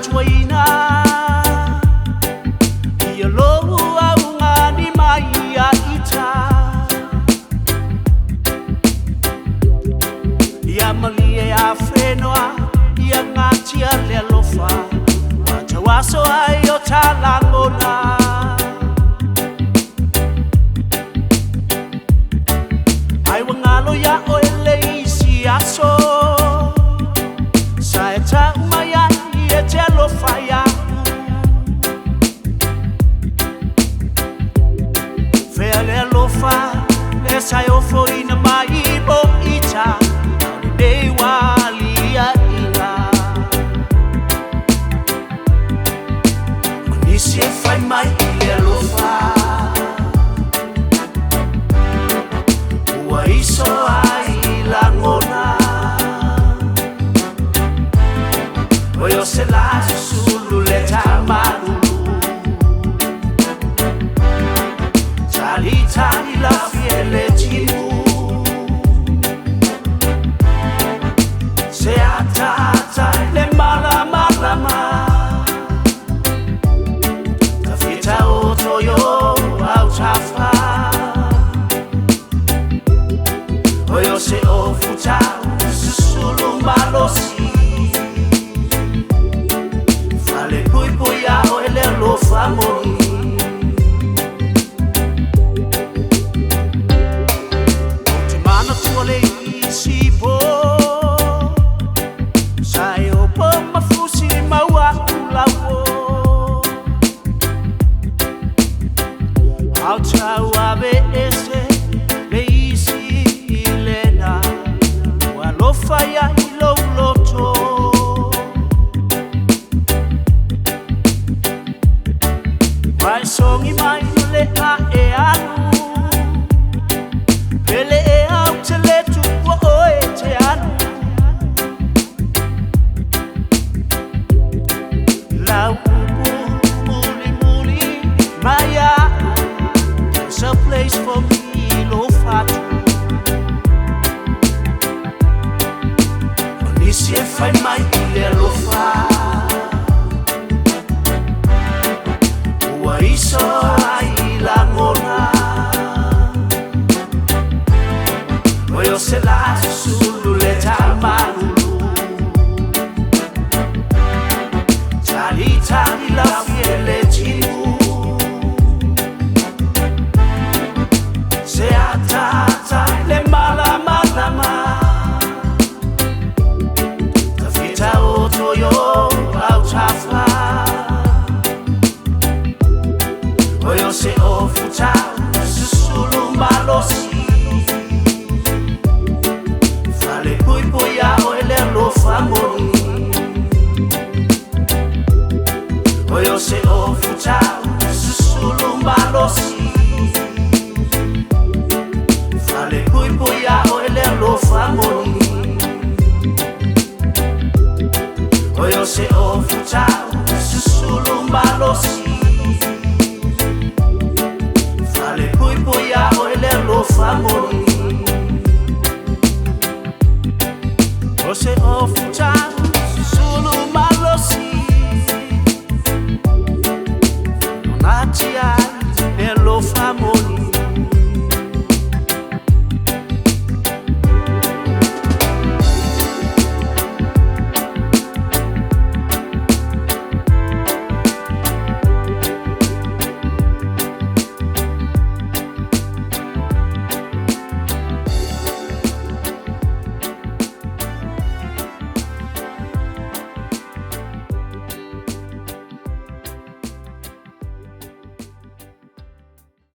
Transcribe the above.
tuaina ia lohu au ngani mai a ita ia malie a whenua ia ngatia le alofa Tawaso ai o talangona ai wangalo ya o eleisi aso Saeta umaya ia te alofa ya Fea le alofa le sai ofo ina mai bo ita Nei wali ia ina Se fai mai le alofa Ua iso ai langona Oio se la sulu le tamaru Tali tali la fiele tinu Se atata le mala mala mala Toyo au tafa Oyo se ofuta susulu malosi Fale pui pui ao ele alofa mori Te mana tuale isi po Sai opo mafusi maua ulawo Autau ave ese le isi ilena Walofa ya ilo loto Mai songi mai le a e anu Pele e au te le tupo o e te anu Lau upu muli muli mai a There's a place for me, lo fatu Onisi e fai mai le lo fa Ua iso ai langona Oio se la sulu le tamarulu Tali tali la fiele tinu Se atata le mala mala ma Ta fita o toyo au tafa Oyo se ofuta susulu malosi Fale pui pui ao ele alofa mori Oyo se ofuta susulu malosi Fale pui pui ao ele alofa mori Oyo se ofuta susulu malosi Fale pui pui ao ele alofa mori Oyo se ofuta